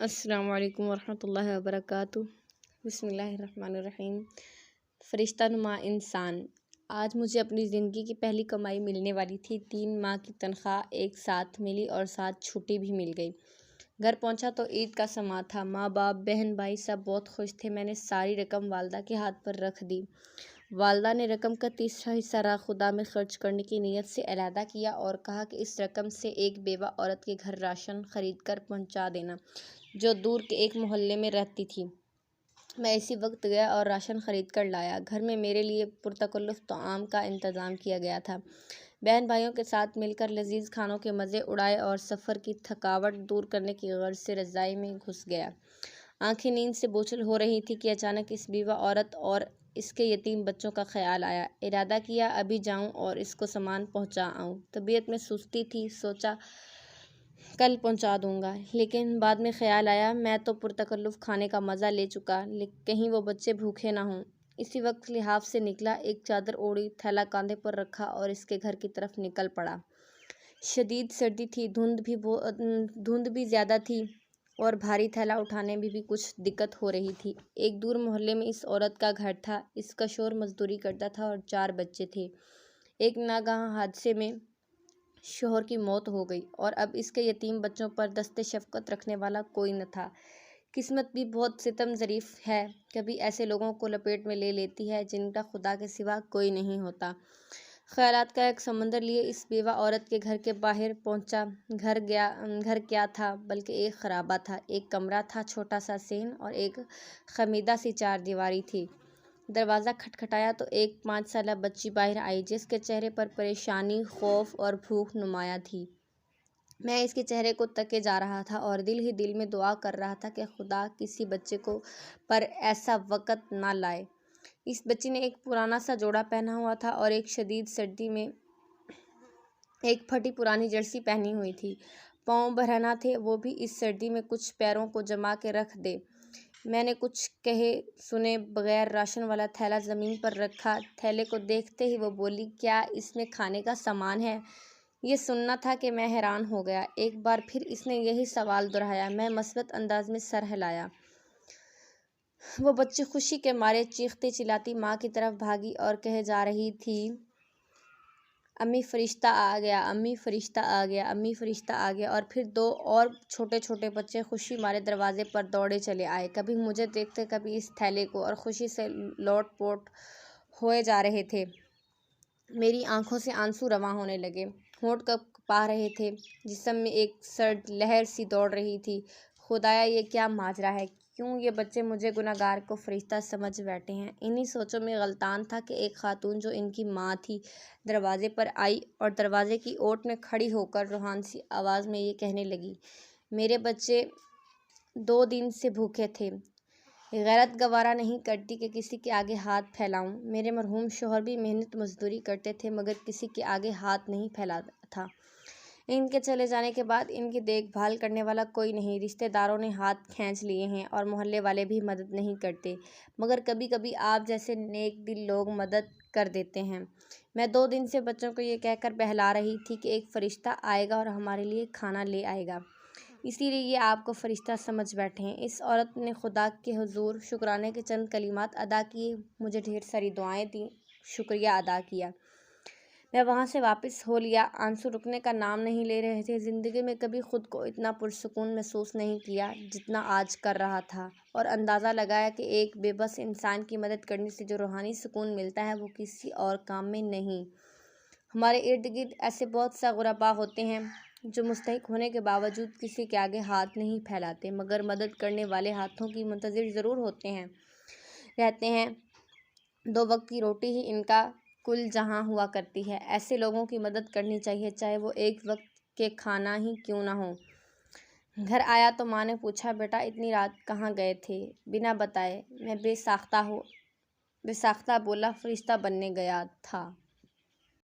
السلام علیکم ورحمۃ اللہ وبرکاتہ۔ بسم اللہ الرحمن الرحیم۔ فرشتہ نما انسان۔ آج مجھے اپنی زندگی کی پہلی کمائی ملنے والی تھی۔ 3 ماہ کی تنخواہ ایک ساتھ ملی اور ساتھ چھٹی بھی مل گئی۔ گھر پہنچا تو عید کا سماں تھا۔ ماں باپ بہن بھائی سب بہت خوش تھے۔ میں نے ساری رقم والدہ کے ہاتھ پر رکھ دی۔ والدہ نے رقم کا تیسرا حصہ راہ خدا میں خرچ کرنے کی نیت سے علیحدہ کیا اور کہا کہ اس رقم سے ایک بیوہ عورت کے گھر راشن خرید کر پہنچا دینا جو دور کے ایک محلے میں رہتی تھی۔ میں اسی وقت گیا اور راشن خرید کر لایا۔ گھر میں میرے لیے پرتکلف طعام کا انتظام کیا گیا تھا۔ بہن بھائیوں کے ساتھ مل کر لذیذ کھانوں کے مزے اڑائے اور سفر کی تھکاوٹ دور کرنے کی غرض سے رضائی میں گھس گیا۔ آنکھیں نیند سے بوچھل ہو رہی تھی کہ اچانک اس بیوہ عورت اور اس کے یتیم بچوں کا خیال آیا۔ ارادہ کیا ابھی جاؤں اور اس کو سامان پہنچا آؤں۔ طبیعت میں سستی تھی، سوچا کل پہنچا دوں گا، لیکن بعد میں خیال آیا میں تو پرتکلف کھانے کا مزہ لے چکا، کہیں وہ بچے بھوکے نہ ہوں۔ اسی وقت لحاف سے نکلا، ایک چادر اوڑھی، تھیلا کاندھے پر رکھا اور اس کے گھر کی طرف نکل پڑا۔ شدید سردی تھی، دھند بھی زیادہ تھی اور بھاری تھیلا اٹھانے میں بھی کچھ دقت ہو رہی تھی۔ ایک دور محلے میں اس عورت کا گھر تھا۔ اس کا شوہر مزدوری کرتا تھا اور 4 بچے تھے۔ ایک ناگہاں حادثے میں شوہر کی موت ہو گئی اور اب اس کے یتیم بچوں پر دست شفقت رکھنے والا کوئی نہ تھا۔ قسمت بھی بہت ستم ظریف ہے، کبھی ایسے لوگوں کو لپیٹ میں لے لیتی ہے جن کا خدا کے سوا کوئی نہیں ہوتا۔ خیالات کا ایک سمندر لیے اس بیوہ عورت کے گھر کے باہر پہنچا۔ گھر کیا تھا بلکہ ایک خرابہ تھا۔ ایک کمرہ تھا، چھوٹا سا صحن اور ایک خمیدہ سی 4 دیواری تھی۔ دروازہ کھٹکھٹایا تو ایک 5 سالہ بچی باہر آئی جس کے چہرے پر پریشانی، خوف اور بھوک نمایاں تھی۔ میں اس کے چہرے کو تکے جا رہا تھا اور دل ہی دل میں دعا کر رہا تھا کہ خدا کسی بچے کو پر ایسا وقت نہ لائے۔ اس بچی نے ایک پرانا سا جوڑا پہنا ہوا تھا اور ایک شدید سردی میں ایک پھٹی پرانی جرسی پہنی ہوئی تھی۔ پاؤں برہنہ تھے، وہ بھی اس سردی میں۔ کچھ پیروں کو جما کے رکھ دے۔ میں نے کچھ کہے سنے بغیر راشن والا تھیلا زمین پر رکھا۔ تھیلے کو دیکھتے ہی وہ بولی، کیا اس میں کھانے کا سامان ہے؟ یہ سننا تھا کہ میں حیران ہو گیا۔ ایک بار پھر اس نے یہی سوال دہرایا۔ میں مثبت انداز میں سر ہلایا۔ وہ بچی خوشی کے مارے چیختی چلاتی ماں کی طرف بھاگی اور کہے جا رہی تھی، امی فرشتہ آ گیا، امی فرشتہ آ گیا، امی فرشتہ آ گیا۔ اور پھر 2 اور چھوٹے چھوٹے بچے خوشی مارے دروازے پر دوڑے چلے آئے، کبھی مجھے دیکھتے کبھی اس تھیلے کو، اور خوشی سے لوٹ پوٹ ہوئے جا رہے تھے۔ میری آنکھوں سے آنسو رواں ہونے لگے، ہونٹ کانپا رہے تھے، جسم میں ایک سرد لہر سی دوڑ رہی تھی۔ خدایا یہ کیا ماجرا ہے؟ کیوں یہ بچے مجھے گنہگار کو فرشتہ سمجھ بیٹھے ہیں؟ انہی سوچوں میں غلطان تھا کہ ایک خاتون جو ان کی ماں تھی دروازے پر آئی اور دروازے کی اوٹ میں کھڑی ہو کر روحان سی آواز میں یہ کہنے لگی، میرے بچے 2 دن سے بھوکے تھے۔ غیرت گوارا نہیں کرتی کہ کسی کے آگے ہاتھ پھیلاؤں۔ میرے مرحوم شوہر بھی محنت مزدوری کرتے تھے مگر کسی کے آگے ہاتھ نہیں پھیلاتا تھا۔ ان کے چلے جانے کے بعد ان کی دیکھ بھال کرنے والا کوئی نہیں۔ رشتہ داروں نے ہاتھ کھینچ لیے ہیں اور محلے والے بھی مدد نہیں کرتے، مگر کبھی کبھی آپ جیسے نیک دل لوگ مدد کر دیتے ہیں۔ میں 2 دن سے بچوں کو یہ کہہ کر بہلا رہی تھی کہ ایک فرشتہ آئے گا اور ہمارے لیے کھانا لے آئے گا، اسی لیے یہ آپ کو فرشتہ سمجھ بیٹھے ہیں۔ اس عورت نے خدا کے حضور شکرانے کے چند کلمات ادا کیے، مجھے ڈھیر ساری دعائیں دیں، شکریہ ادا کیا۔ میں وہاں سے واپس ہو لیا۔ آنسو رکنے کا نام نہیں لے رہے تھے۔ زندگی میں کبھی خود کو اتنا پرسکون محسوس نہیں کیا جتنا آج کر رہا تھا، اور اندازہ لگایا کہ ایک بے بس انسان کی مدد کرنے سے جو روحانی سکون ملتا ہے وہ کسی اور کام میں نہیں۔ ہمارے ارد گرد ایسے بہت سے غربا ہوتے ہیں جو مستحق ہونے کے باوجود کسی کے آگے ہاتھ نہیں پھیلاتے، مگر مدد کرنے والے ہاتھوں کی منتظر ضرور رہتے ہیں۔ 2 وقت کی روٹی ہی ان کا کل جہاں ہوا کرتی ہے۔ ایسے لوگوں کی مدد کرنی چاہیے، چاہے وہ ایک وقت کے کھانا ہی کیوں نہ ہو۔ گھر آیا تو ماں نے پوچھا، بیٹا اتنی رات کہاں گئے تھے؟ بنا بتائے میں بے ساختہ بولا، فرشتہ بننے گیا تھا۔